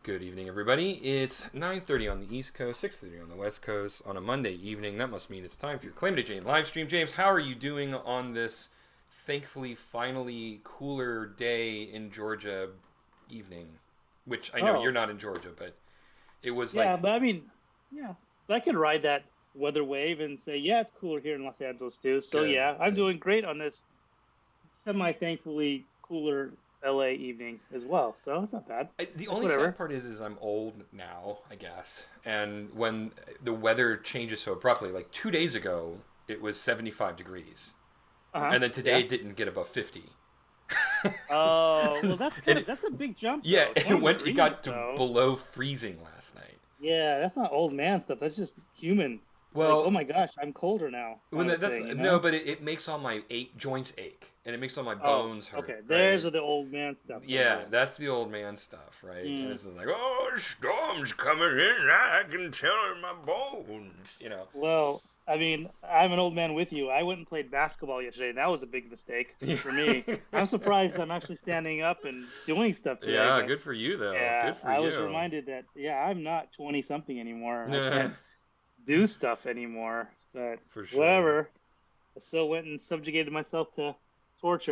Good evening, everybody. It's 9:30 on the East Coast, 6:30 on the West Coast on a Monday evening. That must mean it's time for your Kalamity Jane live stream. James, how are you doing on this thankfully, finally cooler day in Georgia evening? Which I know you're Oh, not in Georgia, but it was yeah, like, but I mean, yeah, I could ride that weather wave and say, yeah, it's cooler here in Los Angeles too. So good, yeah, I'm good. doing great on this semi-thankfully cooler LA evening as well. So it's not bad. The Like only sad whatever. part is I'm old now, I guess. And when the weather changes so abruptly, like 2 days ago, it was 75 degrees. Uh-huh. And then today Yeah. it didn't get above 50. Oh, well, and it, that's a big jump yeah, though. it 20 went. It degrees got to though. below freezing last night. Yeah, that's not old man stuff. That's just human. Like, oh Well, my gosh, I'm colder now, when kind of a that's thing, you no, know? but it makes all my joints ache, and it makes all my Oh, bones hurt. okay. There's Right? the old man stuff right Yeah, there. that's the old man stuff, right? And Hmm. it's just like, oh, the storm's coming in. I can tell in my bones. Well, I mean, I'm an old man with you. I went and played basketball yesterday, and that was a big mistake for me. I'm surprised I'm actually standing up and doing stuff today, Yeah, but good for you though. Good yeah, for I was you. reminded that, yeah, I'm not 20 something anymore. I Yeah, can't do stuff anymore, but for sure. whatever. I still went and subjugated myself to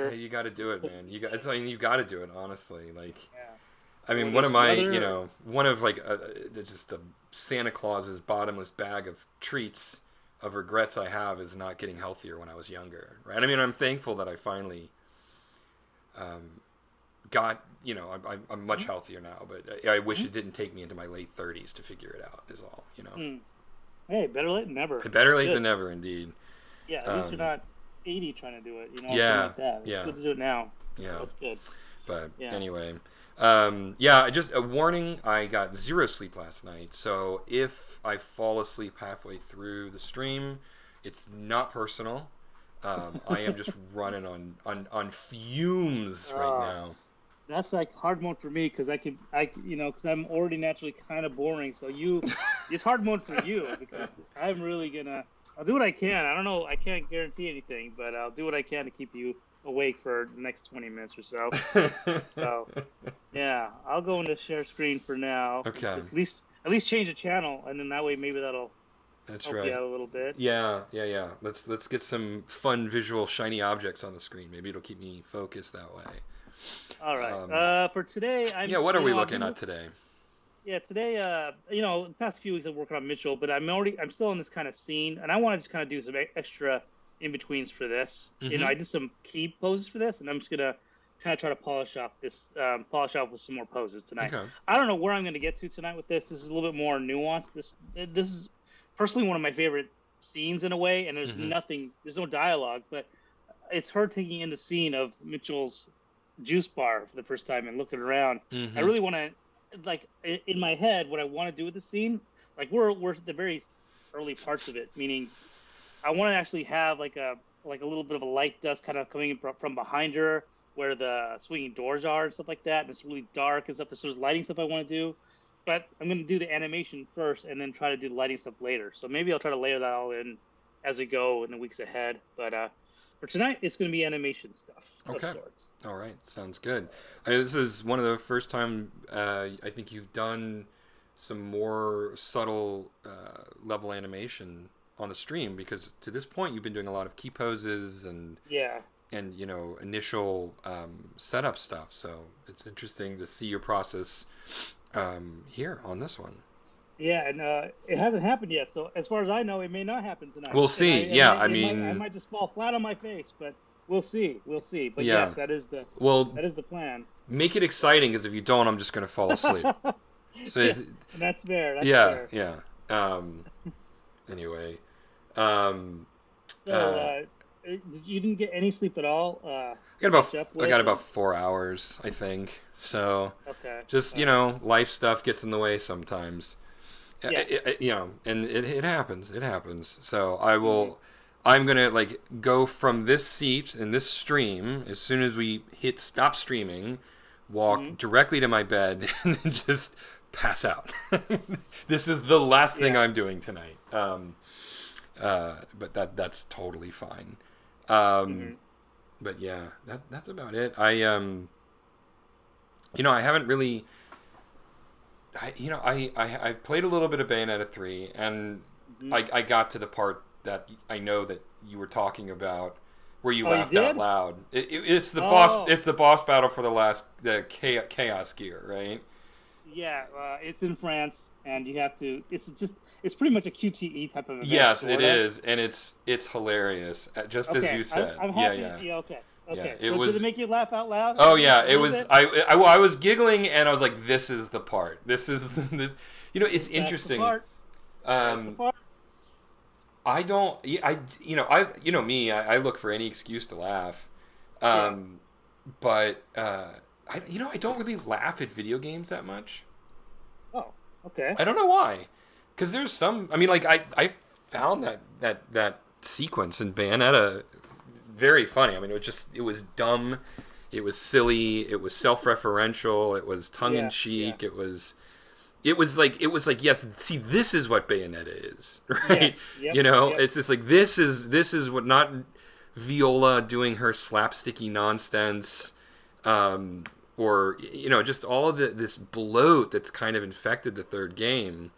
Hey, torture. you got to do Just it, put, man. It's like you got to do it. Honestly, like yeah. I So mean, whether one it's of my, weather or, one of like just a Santa Claus's bottomless bag of treats of regrets I have is not getting healthier when I was younger, right? I mean, I'm thankful that I finally got, I'm much Mhm. healthier now, but I wish Mhm. it didn't take me into my late 30s to figure it out, is all. Mm. Hey, better late than never. Better That's late than good. never, indeed. Yeah, at least you're Um, not 80 trying to do it, or something yeah, like that. It's yeah, good to do it now. So yeah. it's good. But Yeah. anyway, yeah, just a warning. I got zero sleep last night, so if I fall asleep halfway through the stream, it's not personal. I am just running on fumes right Uh, now. that's like hard mode for me because because I'm already naturally kind of boring. So it's hard mode for you because I'm really I'll do what I can. I don't know, I can't guarantee anything, but I'll do what I can to keep you awake for the next 20 minutes or so. So yeah, I'll go into share screen for now and Okay, just at least change the channel, and then that way maybe that'll that's help you right. out a little bit. Yeah, yeah, yeah. Let's get some fun visual shiny objects on the screen. Maybe it'll keep me focused that way. All right. Um, For today, yeah, what are we I've looking been at today? yeah, today, the past few weeks I'm working on Mitchell, but I'm still in this kind of scene, and I want to just kind of do some extra in betweens for this. Mm-hmm. I did some key poses for this, and I'm just gonna kind of try to polish off with some more poses tonight. Okay. I don't know where I'm gonna get to tonight with this. This is a little bit more nuanced. This is personally one of my favorite scenes in a way, and Mm-hmm. there's no dialogue, but it's her taking in the scene of Mitchell's juice bar for the first time and looking around. I Mm-hmm. really want to, like, in my head, what I want to do with the scene, like we're at the very early parts of it, meaning I want to actually have like a little bit of a light dust kind of coming in from behind her where the swinging doors are and stuff like that, and it's really dark and stuff. So there's lighting stuff I want to do, but I'm going to do the animation first and then try to do the lighting stuff later. So maybe I'll try to layer that all in as we go in the weeks ahead. But for tonight, it's going to be animation stuff of Okay. sorts. All right. Sounds good. This is one of the first time I think you've done some more subtle level animation on the stream because to this point you've been doing a lot of key poses Yeah. and initial setup stuff. So it's interesting to see your process here on this one. Yeah, and it hasn't happened yet. So as far as I know, it may not happen tonight, We'll and see. Yeah. I I mean, might just fall flat on my face. But we'll see, we'll see. But yeah. yes, that is the Well, plan. make it exciting because if you don't, I'm just going to fall asleep. So Yeah, and that's fair. That's yeah, fair. yeah. Um, anyway, um, So uh, you didn't get any sleep at all I got to catch up I got with, about or 4 hours, I think. So okay, just all right, life stuff gets in the way sometimes. yeah. And it happens. It happens. So I Hmm. will. I'm gonna like go from this seat in this stream as soon as we hit stop streaming, Hmm. walk directly to my bed and then just pass out. This is the last thing Yeah. I'm doing tonight. But that's totally fine. Um, Hmm. but yeah, that's about it. I haven't really I played a little bit of Bayonetta 3, and Hmm. I got to the part that I know that you were talking about, where you Oh, you laughed out did? loud. It's the boss. Oh, It's the boss battle for the chaos gear, right? yeah. It's in France, and you have to. It's pretty much a QTE type of event, Yes, it sorta. is, and it's hilarious. Just as Okay, you said. I'm Yeah, happy. yeah, Yeah, okay, yeah. okay. It So did it was. make you laugh out loud Oh yeah, a it little was. bit? I was giggling, and I was like, "This is the part. This is this." It's That's the interesting. part. That's the Um, part. I don't. You know me. I look for any excuse to laugh. Yeah. Um, but I don't really laugh at video games that much. Oh, okay. I don't know why. Because there's some. I mean, like I found that sequence in Bayonetta very funny. I mean, it was dumb, it was silly, it was self-referential, it was tongue in Yeah, yeah. cheek, it was like yes, see, this is what Bayonetta is, right? Yes. Yep. Yep. It's just like this is what, not Viola doing her slapsticky nonsense, or just all of this bloat that's kind of infected the third game.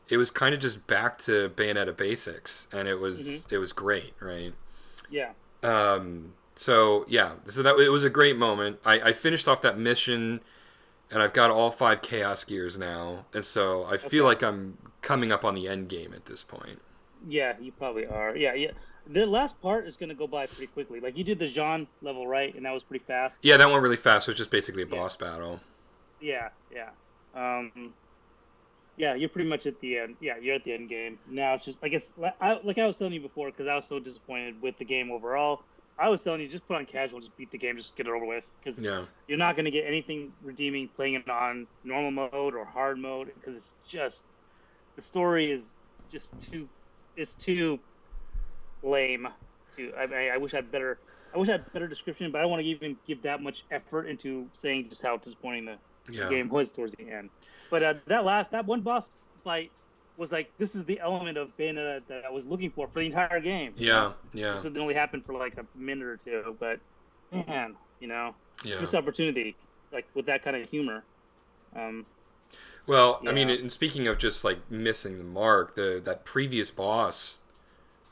It was kind of just back to Bayonetta basics, and it Hmm. was great, right? Yeah. So yeah, so that it was a great moment. I finished off that mission, and I've got all 5 Chaos Gears now, and so I feel Okay. like I'm coming up on the end game at this point. Yeah, you probably are. Yeah, yeah. The last part is gonna go by pretty quickly. Like you did the Jean level, right? And that was pretty fast. Yeah, that went really fast. It was just basically a Yeah. boss battle. Yeah. Yeah. Um. Yeah, you're pretty much at the end. Yeah, you're at the end game. Now it's just, I guess, like I was telling you before, because I was so disappointed with the game overall. I was telling you, just put on casual, just beat the game, just get it over with, because Yeah. you're not going to get anything redeeming playing it on normal mode or hard mode, because it's just the story is just too lame. I wish I had better. I wish I had better description, but I don't want to even give that much effort into saying just how disappointing the Yeah. game was towards the end. But that one boss fight was like, this is the element of Bayonetta that I was looking for the entire game. Yeah. Yeah. This it only happened for like a minute or two, but man, Yeah. missed opportunity, like with that kind of humor. Um, Well, I mean, yeah, and speaking of just like missing the mark, that previous boss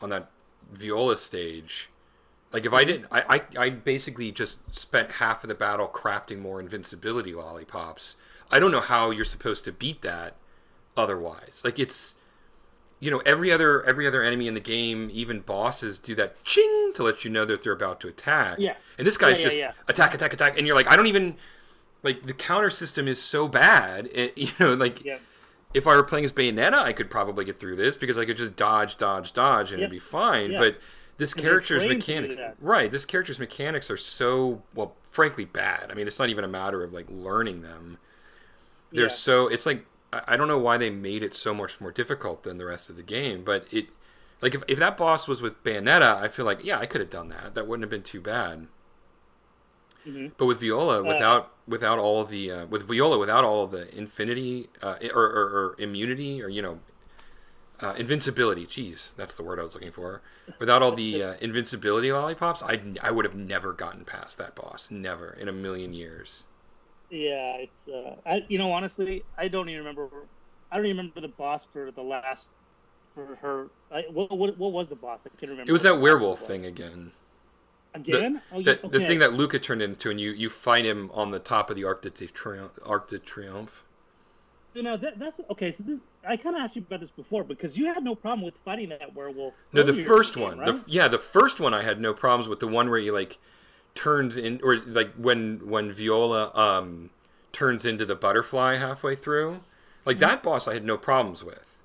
on that Viola stage, like if I hmm didn't, I basically just spent half of the battle crafting more invincibility lollipops. I don't know how you're supposed to beat that otherwise. Like it's, every other enemy in the game, even bosses, do that ching to let you know that they're about to attack, yeah, and this yeah, guy's yeah, just yeah. attack, attack, attack, and you're like, I don't even like, the counter system is so bad. Like Yep, if I were playing as Bayonetta, I could probably get through this because I could just dodge, dodge, dodge, and it'd yep, be fine. yeah. But this Because you're character's trained to do mechanics, that. right? This character's mechanics are so, well, frankly, bad. I mean, it's not even a matter of like learning them. They're Yeah. so, it's like, I don't know why they made it so much more difficult than the rest of the game, but like if that boss was with Bayonetta, I feel like, yeah, I could have done that. That wouldn't have been too bad. hmm But with Viola, Uh, without all of the with Viola, without all of the infinity, or immunity, or invincibility. Jeez, that's the word I was looking for. Without all the invincibility lollipops, I would have never gotten past that boss. Never in a million years. yeah, it's honestly, I don't even remember the boss for the last for her. What was the boss? I can't It remember was what the that boss werewolf thing was. again. The Again? Oh, yeah. the thing Okay. that Luca turned into, and you fight him on the top of the Arc de Triomphe. So now that's okay. So this I kind of asked you about this before because you had no problem with fighting that werewolf No, the earlier in the first game, one. right? The first one I had no problems with. The one where he like turns in, or like when Viola turns into the butterfly halfway through. Like Hmm. that boss I had no problems with.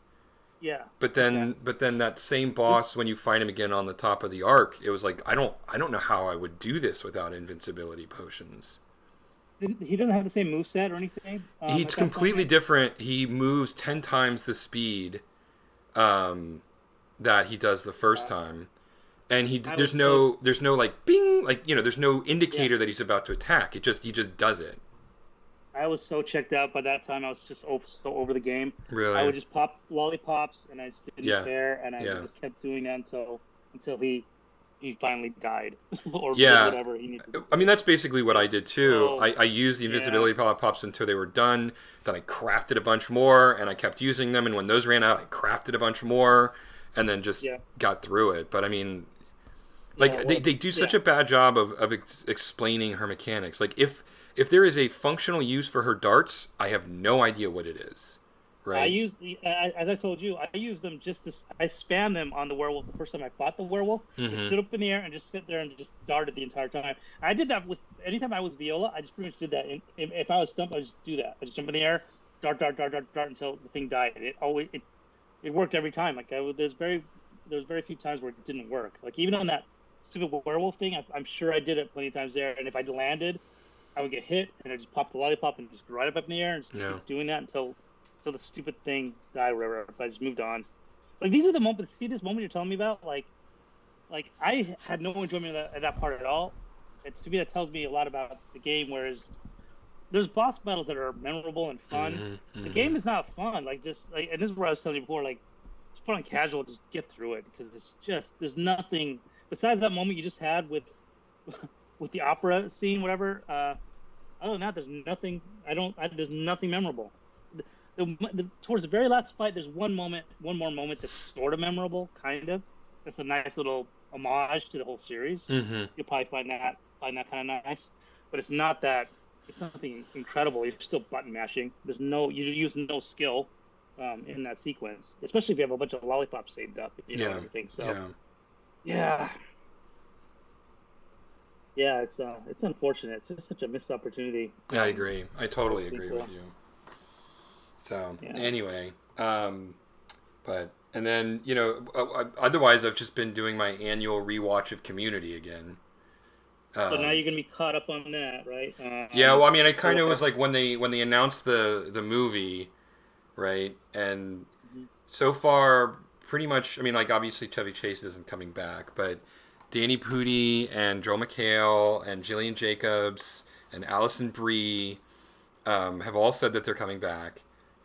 Yeah. But Okay. then that same This boss, when you fight him again on the top of the arc, it was like, I don't know how I would do this without invincibility potions. he doesn't have the same move set or anything He's at that point. completely different. He moves 10 times the speed um, that he does the first Uh, time. And I there's was so no like bing, like, there's no yeah. indicator that he's about to attack. He just does it. I was so checked out by that time. I was just so over the game. I Really? would just pop lollipops, and I just didn't Yeah. care, and I Yeah. just kept doing that until he. he finally died or did Yeah. whatever he needed to I mean, do. that's basically what I did It's too. so I used the yeah, invisibility pops until they were done. Then I crafted a bunch more, and I kept using them. And when those ran out, I crafted a bunch more, and then just yeah, got through it. But I mean, yeah. like Well, they do such yeah. a bad job of explaining her mechanics. Like if there is a functional use for her darts, I have no idea what it is. I Right? used as I told you, I used them I spam them on the werewolf the first time I fought the werewolf. Just Mm-hmm. sit up in the air and just sit there and just dart it the entire time. I did that with anytime I was Viola. I just pretty much did that. And if I was stumped, I just do that. I just jump in the air, dart, dart, dart, dart, dart until the thing died. It worked every time. There's very few times where it didn't work. Like even on that stupid werewolf thing, I'm sure I did it plenty of times there. And if I landed, I would get hit and I just popped the lollipop and just go right up in the air and just Yeah. keep doing that until the stupid thing died or whatever. I just moved on. Like these are the moments. See this moment you're telling me about? Like I had no enjoyment of that part at all. And to me, that tells me a lot about the game. Whereas there's boss battles that are memorable and fun. Mm-hmm. The Mm-hmm. game is not fun. Like just like, and this is what I was telling you before. Like just put on casual, just get through it because it's just there's nothing besides that moment you just had with with the opera scene, whatever. Other than that, there's nothing. There's nothing memorable. Towards the very last fight, there's one more moment that's sort of memorable, kind of. That's a nice little homage to the whole series. Mm-hmm. You'll probably find that kind of nice, but it's not that. It's nothing incredible. You're still button mashing. You use no skill in that sequence, especially if you have a bunch of lollipops saved up, if you know Yeah. everything. So Yeah. yeah, yeah, it's unfortunate. It's just such a missed opportunity. I agree. I totally The agree sequel. with you. So Yeah. anyway, but and then otherwise I've just been doing my annual rewatch of Community again. So now Um, you're gonna be caught up on that, right? yeah, well, I mean, I So kind of was far. like when they announced the movie, right? And Mhm. so far, pretty much. I mean, like obviously Chevy Chase isn't coming back, but Danny Pudi and Joel McHale and Jillian Jacobs and Allison Brie have all said that they're coming back,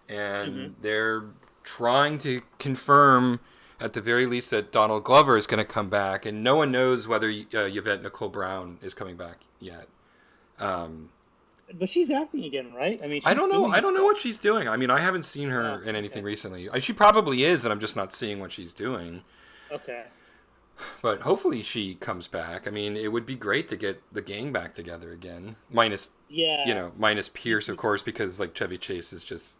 Mhm. and they're trying to confirm, at the very least, that Donald Glover is going to come back, and no one knows whether Yvette Nicole Brown is coming back yet. Um, But she's acting again, right? I mean, I she's don't know. I doing don't know stuff. what she's doing. I mean, I haven't seen her Oh, in anything okay, recently. She probably is, and I'm just not seeing what she's doing. okay. But hopefully she comes back. I mean, it would be great to get the gang back together again. Minus, Yeah, minus you, Pierce, of you, course, because like Chevy Chase is just,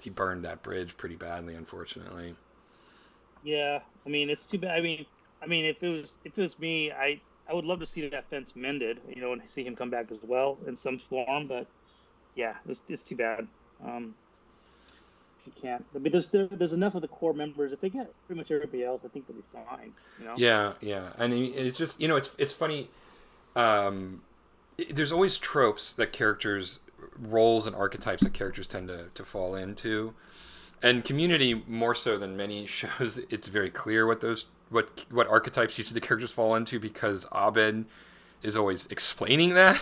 he burned that bridge pretty badly, unfortunately. yeah. I mean, it's too bad. I mean, if it was me, I would love to see that fence mended, and see him come back as well in some form. But yeah, it's too bad. Um, if you can't, I mean, there's enough of the core members. If they get pretty much everybody else, I think they'll be fine. You know? Yeah, yeah. I mean, it's just, it's funny. Um, there's always tropes that characters, roles and archetypes that characters tend to fall into. And Community, more so than many shows, it's very clear what archetypes each of the characters fall into, because Abed is always explaining that,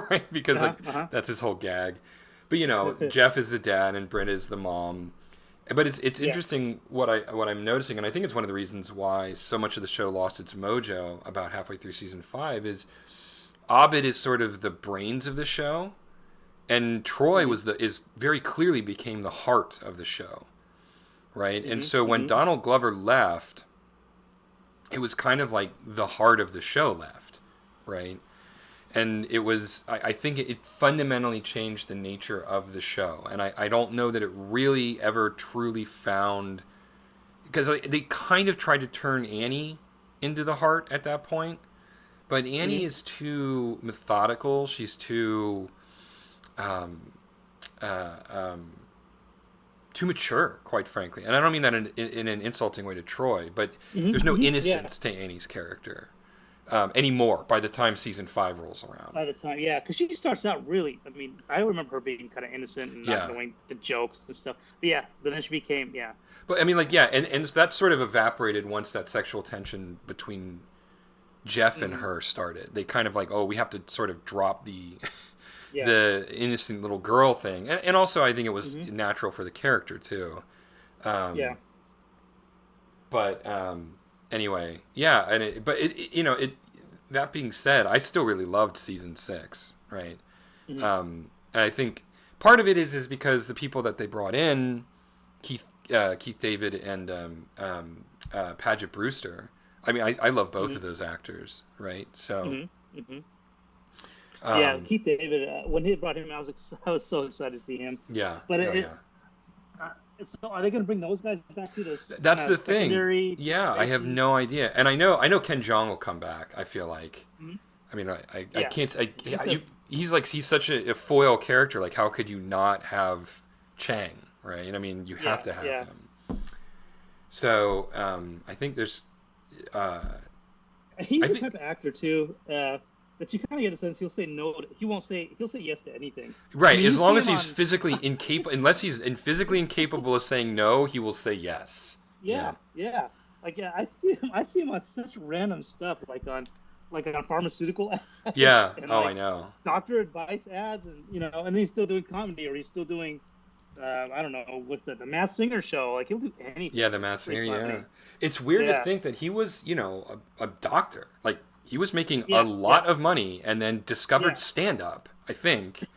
right? Because Uh like huh. that's his whole gag. But Uh huh. Jeff is the dad and Brent is the mom. But it's Yeah. interesting what I'm noticing, and I think it's one of the reasons why so much of the show lost its mojo about halfway through season 5 is Abed is sort of the brains of the show, and Troy Mhm. is very clearly became the heart of the show, right? And Mhm. so when Mhm. Donald Glover left, it was kind of like the heart of the show left, right? And it was, I think it fundamentally changed the nature of the show, and I don't know that it really ever truly found, because they kind of tried to turn Annie into the heart at that point, but Annie Mhm. is too methodical. She's too um, uh, um, too mature, quite frankly. And I don't mean that in an insulting way to Troy, but Mhm. there's no Mhm. Yeah. innocence to Annie's character anymore by the time season 5 rolls around. By the time, yeah, because she starts out really. I mean, I remember her being kind of innocent and not Yeah. knowing the jokes and stuff. But yeah, but then she became, yeah. But I mean, like, yeah, and that sort of evaporated once that sexual tension between Jeff and Mhm. her started. They kind of like, oh, we have to sort of drop the Yeah. the innocent little girl thing, and also I think it was Mhm. natural for the character too. Yeah. Um, but anyway, yeah, and that being said, I still really loved season 6, right? Mm-hmm. And I think part of it is because the people that they brought in, Keith David and Paget Brewster. I mean, I love both Mm-hmm. of those actors, right? So, Mm-hmm. Mm-hmm. Yeah, um, Keith David. When he brought him, I was so excited to see him. yeah, But oh yeah. uh, so are they going to bring those guys back to those kind That's of the thing. secondary Yeah, I have faces? no idea, and I know Ken Jeong will come back. I feel like. Mhm. I mean, I Yeah, can't. he says. He's such a foil character. Like, how could you not have Chang, right? I mean, you have Yeah, to have yeah. him. So, I think there's, uh, He's I the think type of actor too that you kind of get a sense he'll say no. He won't say. He'll say yes to anything. I right, mean, as you see long as him he's on. physically incapable, unless he's physically incapable of saying no, he will say yes. Yeah, Yeah, yeah. Like yeah, I see him. I see him on such random stuff, like on pharmaceutical ads yeah. and Oh, I like know. doctor advice ads, and and he's still doing comedy, or he's still doing I don't know what's the Masked Singer show. Like he'll do Yeah, anything. the It's Masked pretty Singer. Yeah, funny. it's weird to Yeah, think that he was, a doctor. Like, he was making a yeah, yeah, lot of money and then discovered yeah, stand up, I think,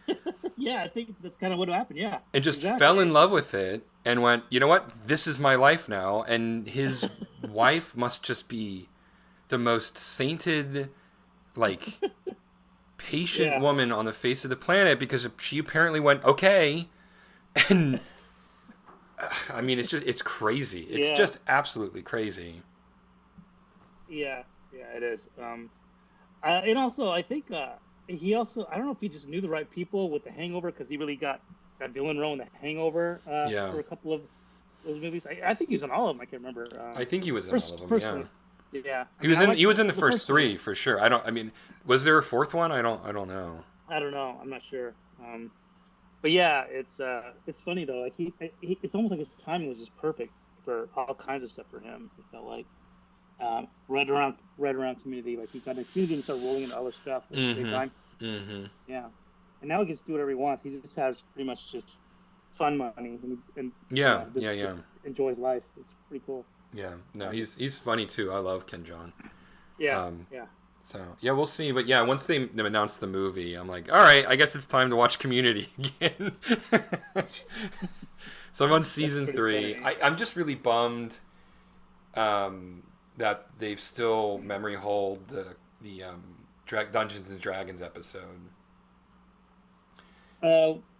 yeah. I think that's kind of what happened. Yeah, and just fell exactly. in It's love just with it and went, you know what, this is my life now. And his wife must just be the most sainted, like, patient yeah, woman on the face of the planet, because she apparently went, okay. And I mean, it's crazy. It's yeah, just absolutely crazy. yeah, yeah. It is. And also, I think he also I don't know if he just knew the right people with The Hangover because he really got that villain role in The Hangover Yeah. for a couple of those movies. I think he was in all of them. I can't remember. I think he was in all of them. Yeah, Personally, yeah. I he mean, was I in. like He was in the the first first three. three for sure. I don't. I mean, was there a fourth one? I don't know. I don't know. I'm not sure. But yeah, it's funny though. Like it's almost like his timing was just perfect for all kinds of stuff for him. It felt like right around Community. Like he got into Community and started rolling into other stuff at the same time. Mm-hmm. Mm-hmm. Yeah, and now he gets to do whatever he wants. He just has pretty much just fun money and Yeah. just Yeah. Yeah. just enjoys life. It's pretty cool. Yeah. No, Um, he's funny too. I love Ken Jeong. yeah, Um. yeah. So yeah, we'll see. But yeah, once they announced the movie, I'm like, all right, I guess it's time to watch Community again. So I'm on That's season pretty 3. funny. I'm just really bummed that they've still memory hold the Dungeons and Dragons episode.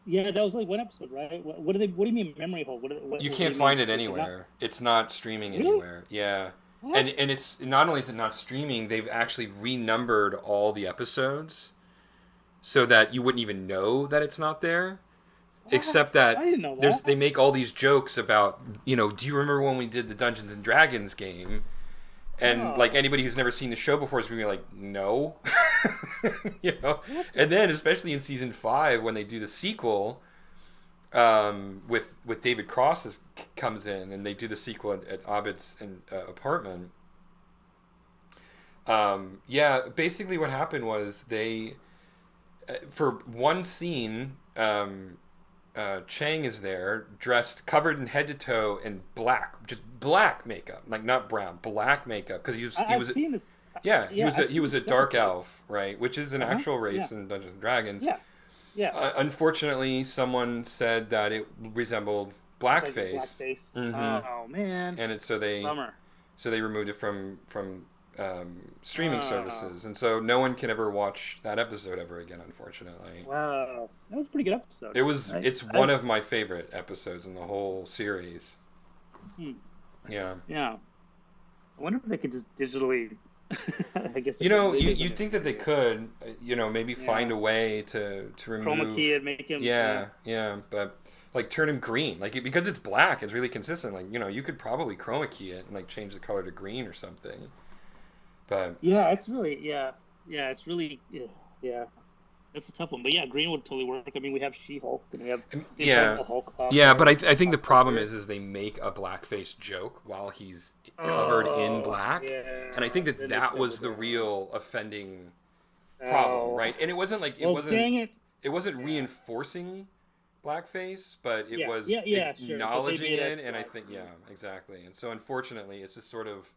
Yeah, that was like one episode, right? What do they? What do you mean memory hole? You What do can't you mean? find it Like they're not anywhere. It's not streaming really? anywhere. Yeah. What? And it's not only is it not streaming, they've actually renumbered all the episodes so that you wouldn't even know that it's not there. What? Except I that didn't know they that. make all these jokes about, do you remember when we did the Dungeons and Dragons game? And like Oh, anybody who's never seen the show before is gonna be like, no. what? And then especially in season 5 when they do the sequel, with David Cross comes in and they do the sequel at Abed's apartment. Yeah, basically what happened was they, for one scene, Chang is there dressed, covered in head to toe in black, just black makeup, like not brown, black makeup, because he I've was seen this. yeah, Yeah, I've he seen was a this dark episode. elf, right, which is an Uh huh. actual Yeah. race in Dungeons and Dragons. Yeah. Yeah. Unfortunately, someone said that it resembled It's like blackface. blackface. Hmm. Oh man, And bummer. so they removed it from streaming Oh services, and so no one can ever watch that episode ever again. Unfortunately, wow, that was a pretty good episode. it's I one of my favorite episodes in the whole series. hmm, Yeah. yeah. I wonder if they could just digitally. I guess they You could. know, There's like you'd think that they could, maybe find yeah, a way to chroma remove. key and make him. Yeah. Yeah, yeah, but like turn him green, like because it's black, it's really consistent. Like you could probably chroma key it and like change the color to green or something. But Yeah, it's really yeah, it's really yeah. That's a tough one, but yeah, green would totally work. I mean, we have She-Hulk and we have the yeah, Incredible Hulk yeah, but I think the pop problem culture. is they make a blackface joke while he's covered in Oh black, and I yeah, think that then they that double was the down. real offending problem, Oh right? And it wasn't like well, dang it. it wasn't Yeah, reinforcing blackface, but it was yeah, sure. But they acknowledging made it it, and I slight. think Yeah, yeah, exactly. And so unfortunately, it's just sort of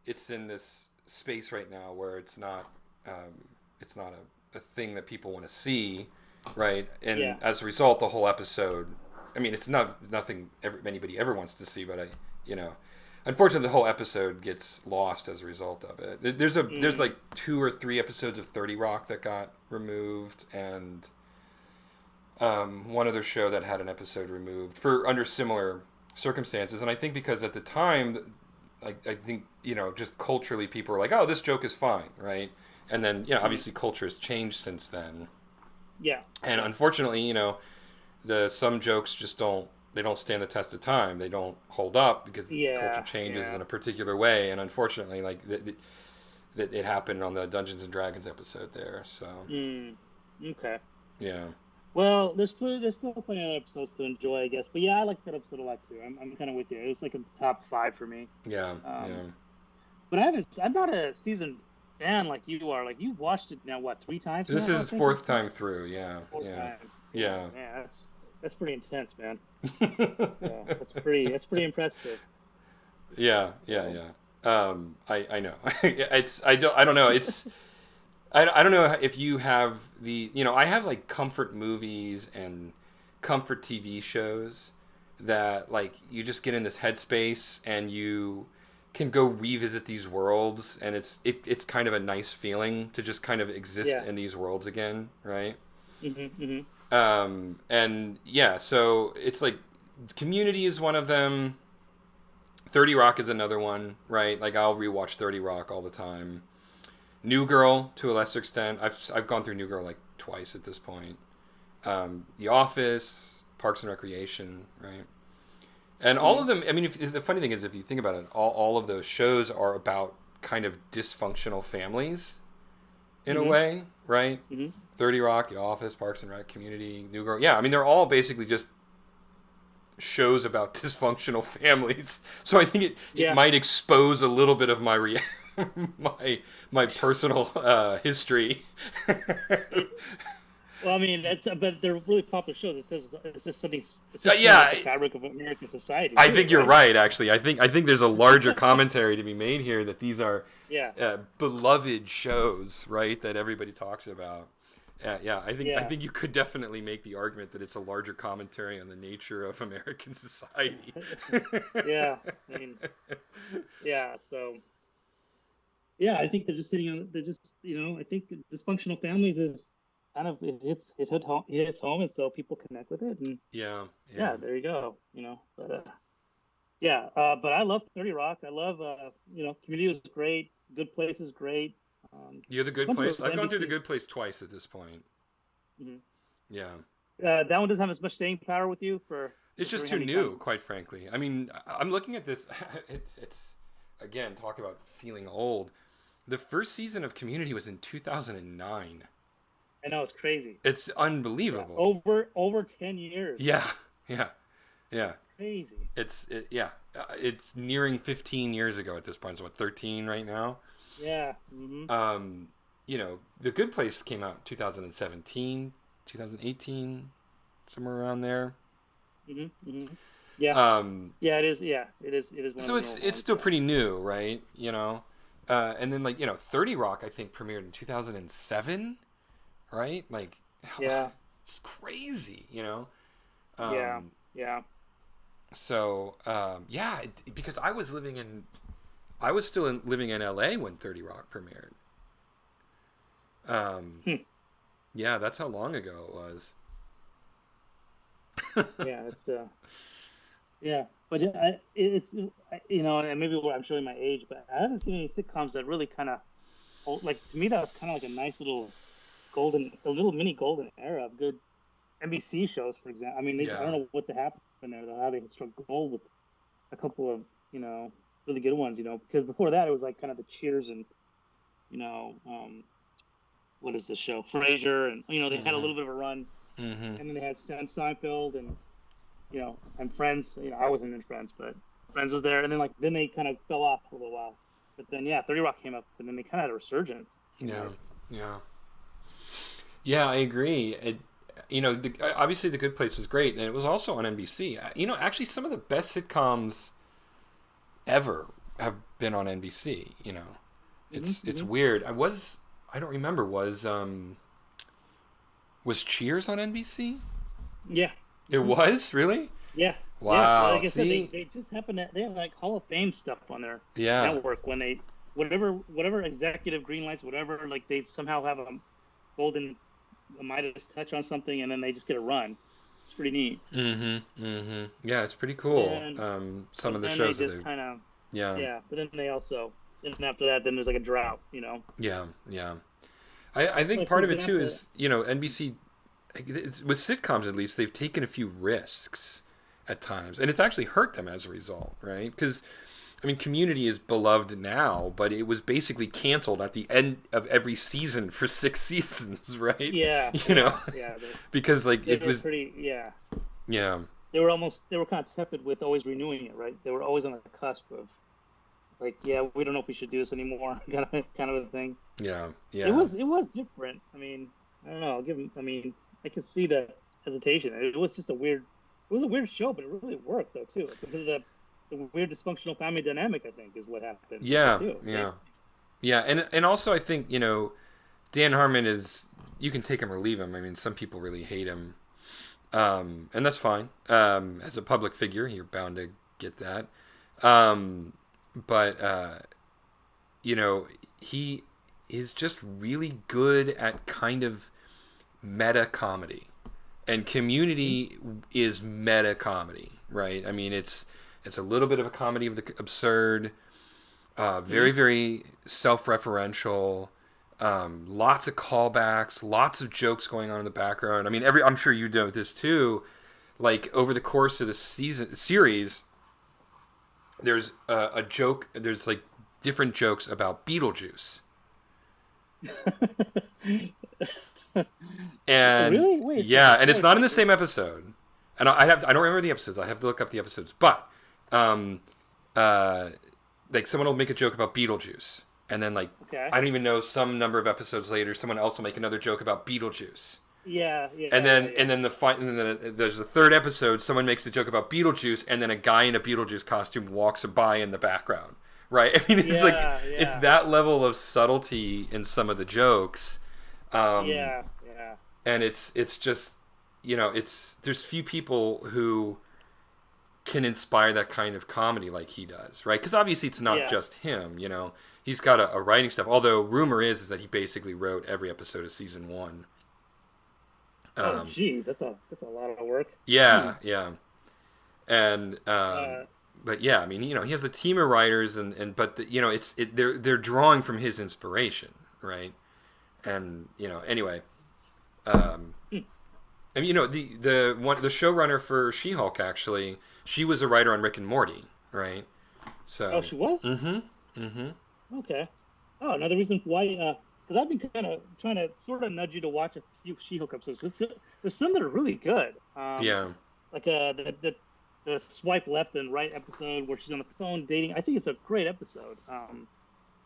it's in this space right now where it's not a thing that people want to see, right? And Yeah. as a result, the whole episode, I mean, it's nothing anybody ever wants to see, but you know, unfortunately, the whole episode gets lost as a result of it. There's like 2 or 3 episodes of 30 Rock that got removed, and one other show that had an episode removed for under similar circumstances. And I think because at the time, I think, you know, just culturally people were like, oh, this joke is fine, right? And then, you know, obviously culture has changed since then. Yeah. And unfortunately, you know, some jokes just don't stand the test of time. They don't hold up because the culture Yeah. changes Yeah. in a particular way. And unfortunately, like that it happened on the Dungeons and Dragons episode there. So Okay. yeah. Well, there's still plenty of other episodes to enjoy, I guess. But yeah, I like that episode a lot too. I'm kind of with you. It was like in the top 5 for me. Yeah. But I'm not a seasoned fan like you are. Like you watched it now, what, 3 times? This now, is fourth time through. Yeah. Fourth Yeah. time. Yeah. Yeah, that's pretty intense, man. Yeah, that's pretty impressive. Yeah. I know. I don't know. I don't know if you have I have like comfort movies and comfort TV shows that like you just get in this headspace and you can go revisit these worlds, and it's kind of a nice feeling to just kind of exist in these worlds again, right? And yeah, so it's like Community is one of them. 30 Rock is another one, right? Like I'll rewatch 30 Rock all the time. New Girl, to a lesser extent. I've gone through New Girl like twice at this point. The Office, Parks and Recreation, right? And all of them, I mean, the funny thing is, if you think about it, all of those shows are about kind of dysfunctional families in a way, right? 30 Rock, The Office, Parks and Rec, Community, New Girl. Yeah, I mean, they're all basically just shows about dysfunctional families. So I think it might expose a little bit of my my personal history. Well, I mean, but they're really popular shows. It says it's just something. It's Like the fabric of American society. I think you're right. Actually, I think there's a larger commentary to be made here that these are beloved shows, right? That everybody talks about. I think you could definitely make the argument that it's a larger commentary on the nature of American society. I mean, so. Yeah, I think they're just sitting on. They're just, I think dysfunctional families is kind of it hits home, and so people connect with it, and there you go. But but I love 30 Rock. I love Community was great. Good Place is great. You're The Good Place. I've gone through The Good Place twice at this point. Yeah. That one doesn't have as much staying power with you It's just too new, quite frankly. I mean, I'm looking at this. It's again, talk about feeling old. The first season of Community was in 2009. I know, it's crazy. It's unbelievable. Yeah, over 10 years. Yeah. Crazy. It's nearing 15 years ago at this point. So what, 13 right now? Yeah. The Good Place came out 2017, 2018, somewhere around there. Yeah. It is. Yeah, it is. So it's still pretty new, right? And then 30 Rock I think premiered in 2007, right? Like, it's crazy, Yeah. So because I was still living in LA when 30 Rock premiered. Yeah, that's how long ago it was. It's but it's and maybe I'm showing my age, but I haven't seen any sitcoms that really kind of like, to me that was kind of like a nice little mini golden era of good NBC shows, for example. I mean, I don't know what happened there, though, how they struck gold with a couple of really good ones, because before that it was like kind of the Cheers and what is this show, Frasier, and they had a little bit of a run, and then they had Sam Seinfeld and and Friends. I wasn't in Friends, but Friends was there, and then they kind of fell off for a little while. But then 30 Rock came up, and then they kind of had a resurgence. Yeah, I agree. Obviously The Good Place was great, and it was also on NBC. Actually some of the best sitcoms ever have been on NBC. You know, it's Mm-hmm. weird. I don't remember was Cheers on NBC? Yeah. It Hmm. was really. Yeah. Yeah. Wow. Like I said, See, they just happen to they have like Hall of Fame stuff on their yeah. network when they whatever executive green lights whatever like they somehow have golden a Midas touch on something and then they just get a run. It's pretty neat. Mm-hmm. Mm-hmm. Yeah, it's pretty cool. And Some but of the then they shows that just they, kind of yeah, yeah. But then they also then after that then there's like a drought. You know, yeah, yeah. I think like for part of it too example. is, NBC, with sitcoms at least, they've taken a few risks at times, and it's actually hurt them as a result, right? Because I mean, Community is beloved now, but it was basically canceled at the end of every season for 6 seasons, right? Yeah, You yeah, know, yeah. because like They it were was, pretty. Yeah, yeah, they were kind of tepid with always renewing it, right? They were always on the cusp of like, yeah, we don't know if we should do this anymore, kind of a thing. yeah, It yeah, was different. I mean, I don't know. I'll give 'em- I mean, I can see the hesitation. It was just a weird. It was a weird show, but it really worked though too, because of the weird dysfunctional family dynamic. I think is what happened with it yeah, too. See? yeah, yeah, and also I think Dan Harmon is, you can take him or leave him. I mean, some people really hate him, and that's fine. As a public figure, you're bound to get that. Um, but you know, he is just really good at kind of meta comedy, and Hmm. Community is meta comedy, right? I mean, it's a little bit of a comedy of the absurd, Hmm. very very self-referential. Lots of callbacks, lots of jokes going on in the background. I mean, I'm sure you know this too. Like over the course of the series, there's a joke. There's like different jokes about Beetlejuice, and Really? Wait a yeah, second. and it's Wait a not in the second. same episode. And I don't remember the episodes. I have to look up the episodes. But um, uh, like someone will make a joke about Beetlejuice, and then like Okay. I don't even know, some number of episodes later, someone else will make another joke about Beetlejuice. Yeah, And yeah, yeah, then and yeah. then the fight. And then there's the third episode. Someone makes a joke about Beetlejuice, and then a guy in a Beetlejuice costume walks by in the background. Right? I mean, it's like Yeah, it's yeah, that level of subtlety in some of the jokes, um, yeah, yeah, and it's just, it's there's few people who can inspire that kind of comedy like he does, right? Because obviously it's not yeah. just him. He's got a writing stuff. Although rumor is that he basically wrote every episode of season one. Oh, Um, geez, that's a lot of work. yeah, Jesus. yeah. And Uh, but yeah, I mean, he has a team of writers, and but they're drawing from his inspiration, right? And anyway, um, hmm. I mean, the showrunner for She-Hulk, actually, she was a writer on Rick and Morty, right? Oh, So, she was? mm-hmm, mm-hmm, Okay. Oh, another reason why, because I've been kind of trying to sort of nudge you to watch a few She-Hulk episodes. There's some that are really good. yeah, Like the swipe left and right episode where she's on the phone dating. I think it's a great episode.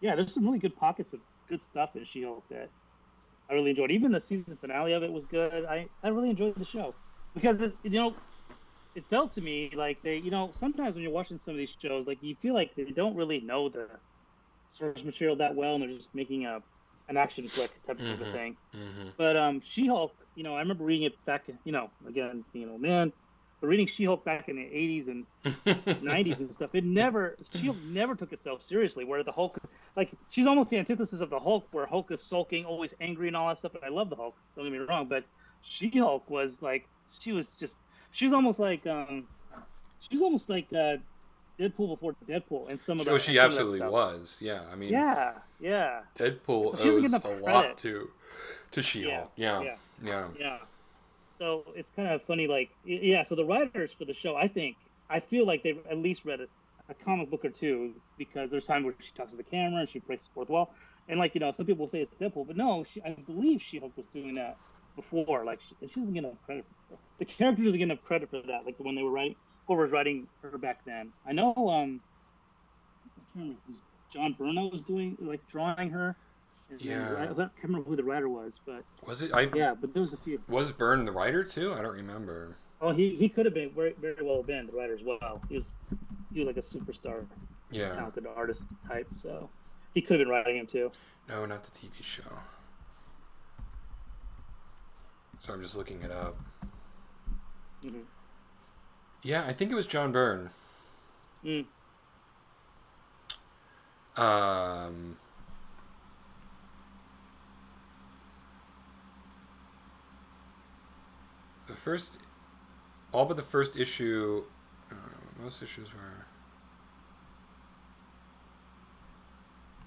Yeah, there's some really good pockets of good stuff in She-Hulk that I really enjoyed. Even the season finale of it was good. I really enjoyed the show because it felt to me like sometimes when you're watching some of these shows, like you feel like they don't really know the source material that well, and they're just making an action flick type of a mm-hmm, thing. mm-hmm, But She-Hulk, I remember reading it back, again, man, but reading She-Hulk back in the '80s and '90s and stuff, She-Hulk never took itself seriously. Where the Hulk, like, she's almost the antithesis of the Hulk, where Hulk is sulking, always angry, and all that stuff. And I love the Hulk. Don't get me wrong, but She-Hulk was like, she was just, she was almost like, she was almost like Deadpool before Deadpool, and oh, she some of that absolutely stuff. was. Yeah, I mean, Yeah, yeah. Deadpool So she doesn't get owes enough a lot credit. to Yeah, She-Hulk. Yeah, yeah, yeah, yeah. So it's kind of funny, like, yeah. So the writers for the show, I feel like they've at least read a comic book or two because there's times where she talks to the camera and she breaks the fourth wall, and like some people say it's Deadpool, but no, I believe She-Hulk was doing that before. Like she doesn't get enough credit. The character doesn't get enough credit for that. Like when they were writing, who was writing her back then. I know. I can't remember. John Bruno was doing like drawing her, and then yeah. I can't remember who the writer was, but Was it? I yeah, but there was a few. Was Byrne the writer too? I don't remember. Oh, he could have been very well been the writer as well. He was like a superstar. Yeah. talented artist type. So he could have been writing him too. No, not the TV show. So I'm just looking it up. Mm-hmm. Yeah, I think it was John Byrne. Mm. Um, the first, all but the first issue. Most issues were.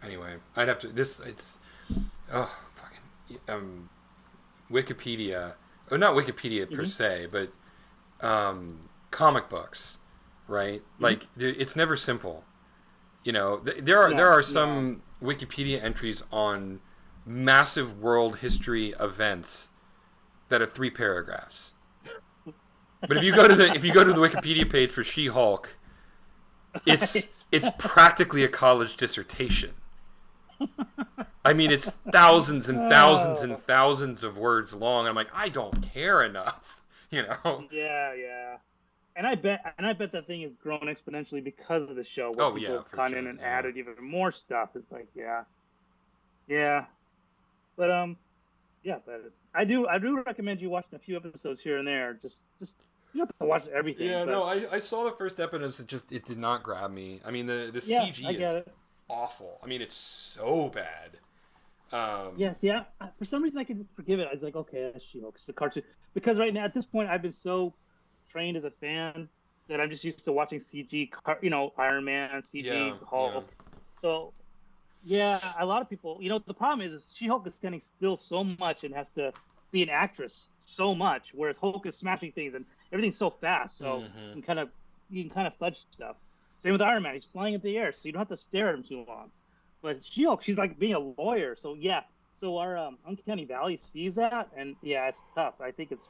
Anyway, I'd have to. This it's. Oh fucking. Wikipedia. Oh, not Wikipedia per Mm-hmm. se, but comic books, right? Mm-hmm. Like it's never simple. You know, there are No. some Wikipedia entries on massive world history events that are 3 paragraphs. But if you go to the Wikipedia page for She-Hulk, it's practically a college dissertation. I mean, it's thousands and thousands and Oh, thousands of words long. I'm like, I don't care enough, you know. yeah, yeah. And I bet that thing has grown exponentially because of the show, where Oh people yeah, have for gone in sure. and Yeah. added even more stuff. It's like, yeah, yeah. But I do recommend you watching a few episodes here and there. Just you don't have to watch everything, Yeah, no, but I saw the first episode. It did not grab me. I mean, the yeah, CG I get is it. awful. I mean, it's so bad. Yes, yeah. For some reason, I can forgive it. I was like, okay, that's She-Hulk. It's a cartoon. Because right now, at this point, I've been so trained as a fan that I'm just used to watching CG, Iron Man, Yeah, CG, yeah. Hulk. So yeah, a lot of people. The problem is She-Hulk is standing still so much and has to be an actress so much, whereas Hulk is smashing things and everything's so fast. So Mm-hmm. you can kind of fudge stuff. Same with Iron Man; he's flying into the air, so you don't have to stare at him too long. But She-Hulk, she's like being a lawyer. So yeah, so our Uncanny Valley sees that, and yeah, it's tough. I think it's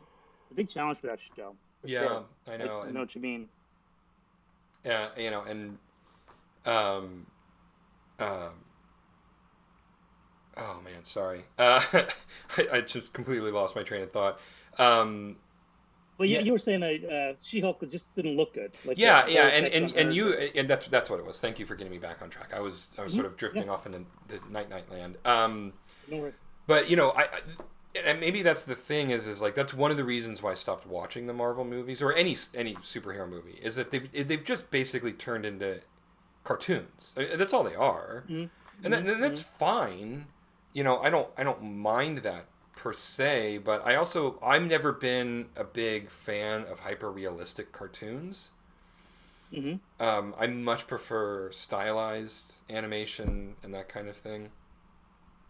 a big challenge for that show for Yeah, sure. I I know, know and what you mean. and um, um, oh man, sorry. I just completely lost my train of thought. Um, But yeah, yeah, you were saying that She-Hulk just didn't look good, like yeah, yeah, the and, effects and on and her. you and that's what it was. Thank you for getting me back on track. I was Mhm. sort of Yeah, drifting off in the night land. no worries. But and maybe that's the thing is like that's one of the reasons why I stopped watching the Marvel movies or any superhero movie is that they've just basically turned into cartoons. That's all they are, and Mm-hmm. that's Hmm. fine. You know, I don't mind that per se, but I've never been a big fan of hyper realistic cartoons. Hmm. I much prefer stylized animation and that kind of thing.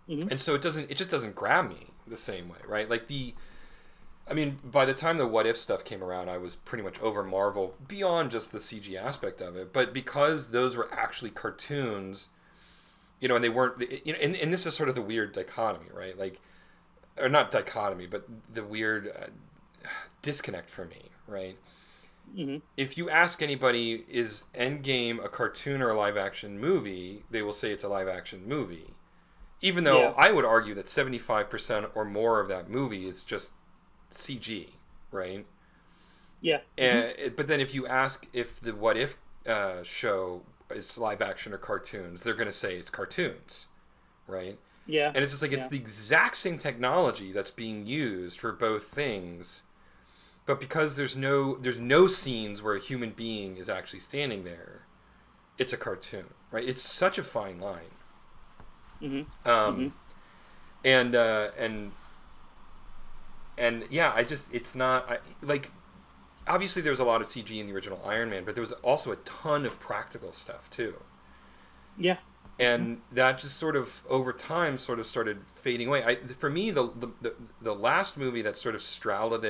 Hmm. And so it just doesn't grab me the same way, right? I mean, by the time the What If stuff came around, I was pretty much over Marvel beyond just the CG aspect of it. But because those were actually cartoons, and they weren't, and this is sort of the weird dichotomy, right? Like, or not dichotomy, but the weird disconnect for me, right? Hmm. If you ask anybody, is Endgame a cartoon or a live action movie, they will say it's a live action movie. Even though Yeah. I would argue that 75% or more of that movie is just CG, right? Yeah. Hmm. But then if you ask if the What If show is live action or cartoons, they're going to say it's cartoons, right? Yeah. And it's just like it's Yeah. the exact same technology that's being used for both things, but because there's no scenes where a human being is actually standing there, it's a cartoon, right? It's such a fine line. Hmm. Hmm. Um, and and yeah, it's not like obviously there was a lot of CG in the original Iron Man, but there was also a ton of practical stuff too. Yeah. Hmm. And that just sort of over time sort of started fading away. For me, the last movie that sort of straddled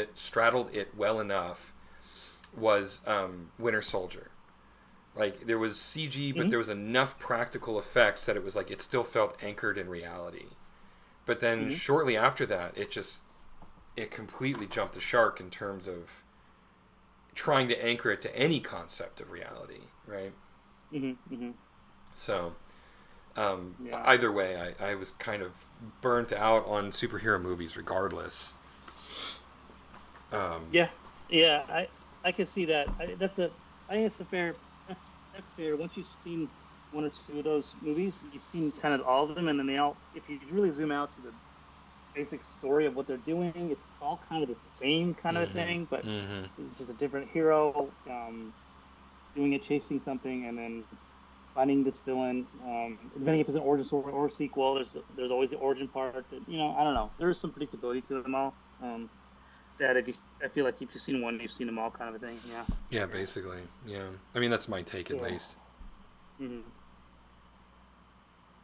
it well enough was Winter Soldier. Like there was CG, but Hmm. there was enough practical effects that it was like it still felt anchored in reality. But then Hmm. shortly after that, it completely jumped the shark in terms of trying to anchor it to any concept of reality, right? Hmm. Hmm. So Yeah. either way, I was kind of burnt out on superhero movies regardless. Um, Yeah. Yeah. I can see that. I think it's a fair. That's fair. Once you've seen one or two of those movies, you've seen kind of all of them, and then they all, if you really zoom out to the basic story of what they're doing, it's all kind of the same kind of Mm-hmm. thing, but Mm-hmm. it's just a different hero doing it, chasing something, and then finding this villain. Depending if it's an origin story or a sequel, there's always the origin part. That, I don't know. There's some predictability to them all. That if you, I feel like if you've seen one, you've seen them all, kind of a thing. Yeah. Yeah, basically. Yeah. I mean, that's my take at Yeah. least. hmm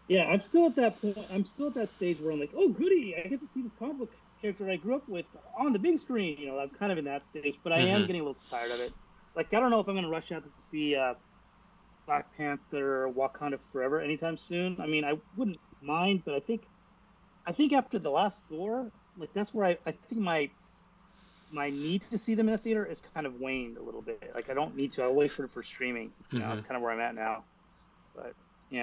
Yeah, I'm still at that point. I'm still at that stage where I'm like, oh, goody, I get to see this comic book character I grew up with on the big screen. I'm kind of in that stage, but I am Mm-hmm. getting a little tired of it. Like, I don't know if I'm going to rush out to see Black Panther or Wakanda Forever anytime soon. I mean, I wouldn't mind, but I think after the last Thor, like that's where I think my need to see them in the theater is kind of waned a little bit. Like I don't need to. I'll wait for streaming. Mm-hmm. It's kind of where I'm at now. But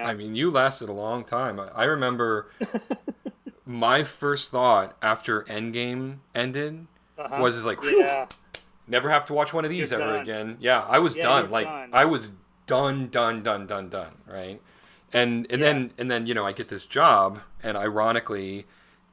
I yeah. mean, you lasted a long time. I remember my first thought after Endgame ended Uh-huh. was, is like, whew, Yeah. never have to watch one of You're these ever done. again. Yeah, I was Yeah, you're done. Like, done. I was done, done, done, done, done. Right, and Yeah. then I get this job, and ironically,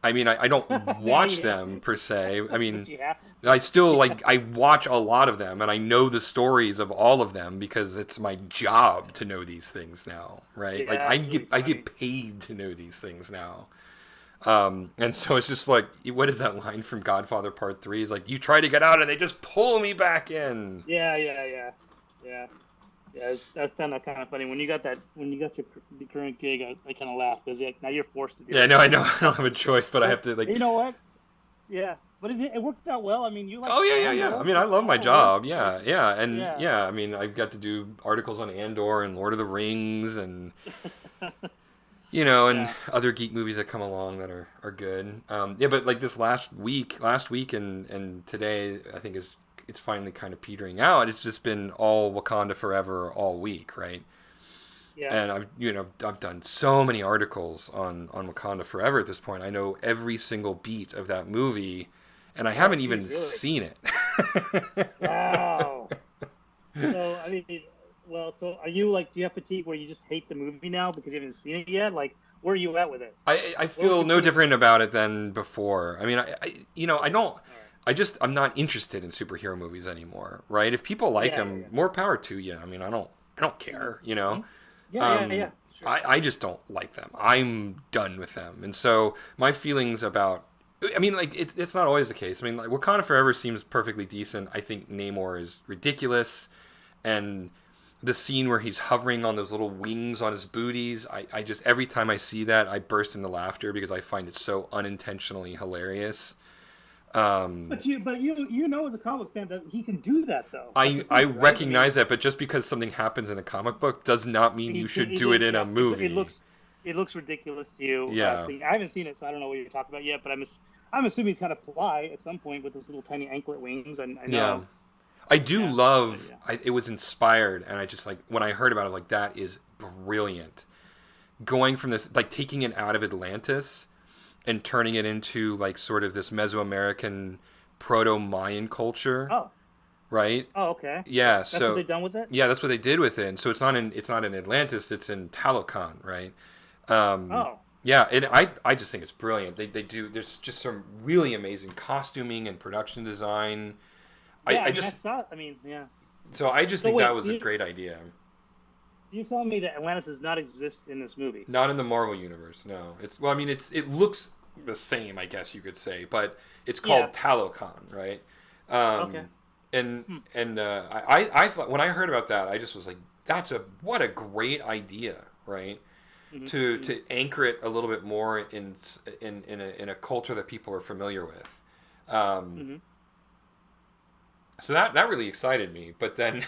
I mean, I don't Yeah, watch them per se. I but mean, you have. I still Yeah. like I watch a lot of them, and I know the stories of all of them because it's my job to know these things now, right? Like Yeah, it's really I funny. get paid to know these things now. And so it's just like, what is that line from Godfather Part 3? It's like, you try to get out and they just pull me back in. Yeah, yeah, yeah, yeah. Yeah, I found that kind of funny. When you got the current gig, I kind of laughed because now you're forced to deal Yeah, with no, I it. know I don't have a choice, but I have But to like, you know what? Yeah, but it worked out well. I mean, you like oh yeah, yeah, yeah. I Andor, mean, I love my Star Wars, job. like Yeah, yeah, and yeah, yeah, I mean, I've got to do articles on Andor and Lord of the Rings and and yeah, other geek movies that come along that are good. Yeah, but like this last week and today, I think it's finally kind of petering out. It's just been all Wakanda Forever all week, right? yeah. And I've done so many articles on Wakanda Forever at this point. I know every single beat of that movie, and I Oh, haven't even geez, really? seen it. Wow. So I mean, well, so are you like, do you have fatigue where you just hate the movie now because you haven't seen it yet? Like, where are you at with it? I Where would feel you no put it? different about it than before. I mean, I don't. All right. I'm not interested in superhero movies anymore, right? If people like Yeah, yeah, them, yeah. more power to you. I mean, I don't care, Mm-hmm. Yeah, yeah, yeah. Um, Sure. I just don't like them. I'm done with them, and so my feelings about. I mean, like it's not always the case. I mean, like Wakanda Forever seems perfectly decent. I think Namor is ridiculous, and the scene where he's hovering on those little wings on his booties, I just every time I see that, I burst into laughter because I find it so unintentionally hilarious. Um, But as a comic fan that he can do that though. That's the I thing, right? I mean, recognize that, but just because something happens in a comic book does not mean you should do it in a yeah, movie. it looks ridiculous to you. Yeah, Seeing, I haven't seen it, so I don't know what you're talking about yet. But I'm assuming he's kind of fly at some point with those little tiny anklet wings. And I yeah. know, I do yeah, but love. yeah, It was inspired, and I just like when I heard about it, like that is brilliant. Going from this, like taking it out of Atlantis and turning it into like sort of this Mesoamerican proto Mayan culture, oh, right? oh, okay, Yeah, that's what so they've done with it. yeah, that's what they did with it. And so it's not in Atlantis, it's in Talokan, right? Um, Oh, yeah, and I just think it's brilliant. They do there's just some really amazing costuming and production design. yeah. I I mean, I just saw. I mean, yeah. so I just So think that wait, was a great idea. you're telling me that Atlantis does not exist in this movie? Not in the Marvel universe, no. It's well, I mean, it looks the same, I guess you could say, but it's Yeah. called Talokan, right? Okay. Um, Hmm. and I thought when I heard about that, I just was like, what a great idea, right? Mm-hmm. To anchor it a little bit more in a culture that people are familiar with. Um, Mm-hmm. so that really excited me, but then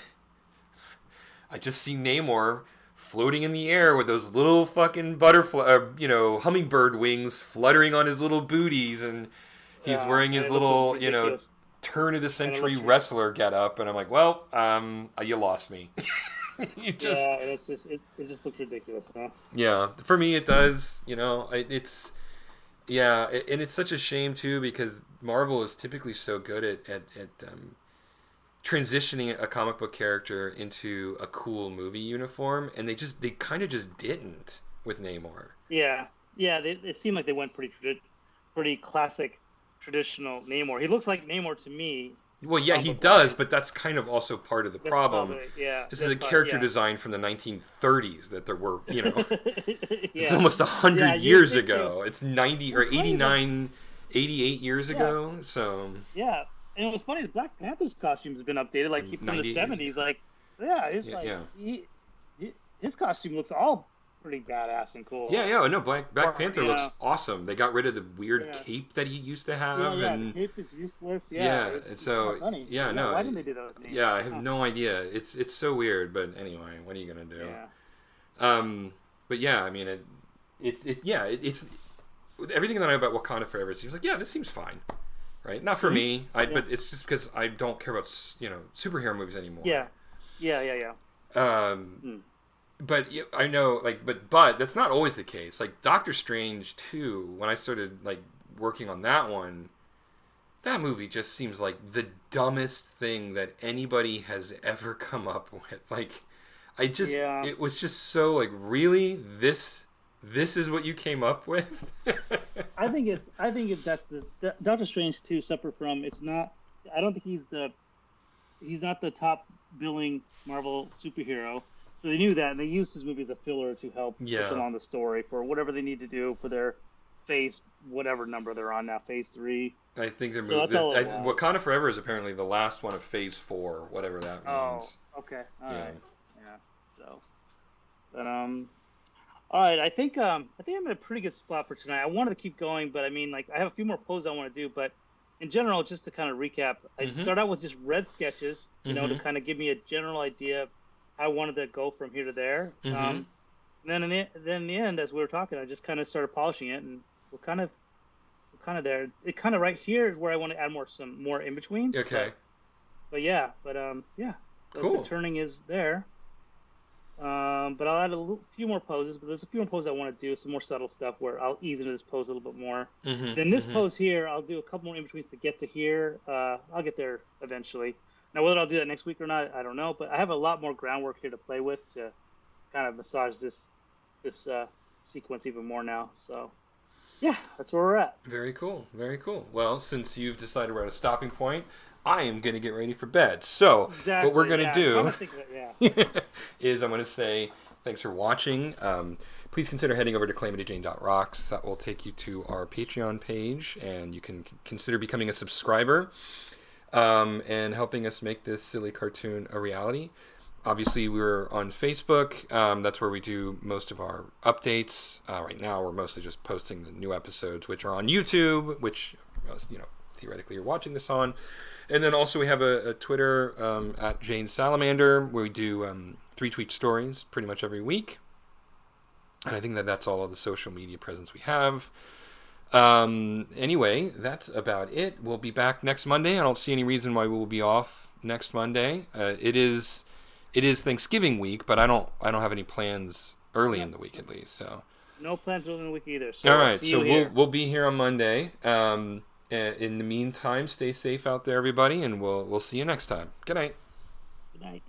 I just see Namor floating in the air with those little fucking butterfly, hummingbird wings fluttering on his little booties, and he's wearing And his it looks little, ridiculous. turn of the And it century looks wrestler get up, and I'm like, well, you lost me. You just, Yeah, and it just looks ridiculous, huh? yeah, for me it does. It's yeah, and it's such a shame too because Marvel is typically so good at transitioning a comic book character into a cool movie uniform, and they kind of just didn't with Namor. Yeah, yeah. It seemed like they went pretty classic, traditional Namor. He looks like Namor to me. Well, yeah, he does, but that's kind of also part of the problem. Probably, yeah. This is a character design from the 1930s that there were, it's Yeah. almost 100 Yeah, years ago. It's 90 or It's funny, 89, 88 years Yeah. ago. So Yeah, and what's funny is Black Panther's costume has been updated, like from the 98 years '70s. Like, yeah, it's Yeah, like yeah. his costume looks all pretty badass and cool. yeah, no, Black Panther Yeah. looks awesome. They got rid of the weird Yeah. cape that he used to have, Yeah, and the cape is useless. yeah, it's so not funny. yeah, no, why didn't they do that? With yeah, I have Huh. no idea. It's so weird, but anyway, what are you gonna do? Yeah. But yeah, I mean, it's everything that I know about Wakanda Forever seems like, yeah, this seems fine, right? Not for me, but it's just because I don't care about superhero movies anymore. Yeah. But I know, like, but that's not always the case. Like Doctor Strange 2, when I started like working on that one, that movie just seems like the dumbest thing that anybody has ever come up with. Like, it was just so like, really, this is what you came up with. I think that's Doctor Strange 2 separate from it's not. I don't think he's not the top billing Marvel superhero. So they knew that, and they used his movie as a filler to help push along the story for whatever they need to do for their phase, whatever number they're on now, phase 3. I think they're So that's all it was. Wakanda Forever is apparently the last one of phase 4, whatever that means. Oh, okay. All right. Yeah. So, but all right. I think I'm in a pretty good spot for tonight. I wanted to keep going, but I mean, like, I have a few more poses I want to do, but in general, just to kind of recap, I start out with just red sketches, to kind of give me a general idea of how I wanted to go from here to there. And then in the end, as we were talking, I just kind of started polishing it, and we're kind of there. It kind of right here is where I want to add some more in betweens. Okay. But yeah. Cool. The turning is there. But I'll add a few more poses. But there's a few more poses I want to do, some more subtle stuff where I'll ease into this pose a little bit more. Then this pose here, I'll do a couple more in betweens to get to here. I'll get there eventually. Now, whether I'll do that next week or not, I don't know. But I have a lot more groundwork here to play with to kind of massage this sequence even more now. So, yeah, that's where we're at. Very cool. Very cool. Well, since you've decided we're at a stopping point, I am going to get ready for bed. So, what we're going to do is I'm going to say thanks for watching. Please consider heading over to calamityjane.rocks. That will take you to our Patreon page, and you can consider becoming a subscriber. And helping us make this silly cartoon a reality. Obviously, we're on Facebook. That's where we do most of our updates. Right now, we're mostly just posting the new episodes, which are on YouTube, which, theoretically you're watching this on. And then also we have a Twitter at Jane Salamander, where we do 3-tweet stories pretty much every week. And I think that's all of the social media presence we have. Anyway, that's about it. We'll be back next Monday. I don't see any reason why we will be off next Monday. It is Thanksgiving week, but I don't have any plans early in the week at least. So no plans early in the week either. So all right, so we'll be here on Monday. In the meantime, stay safe out there, everybody, and we'll see you next time. Good night. Good night.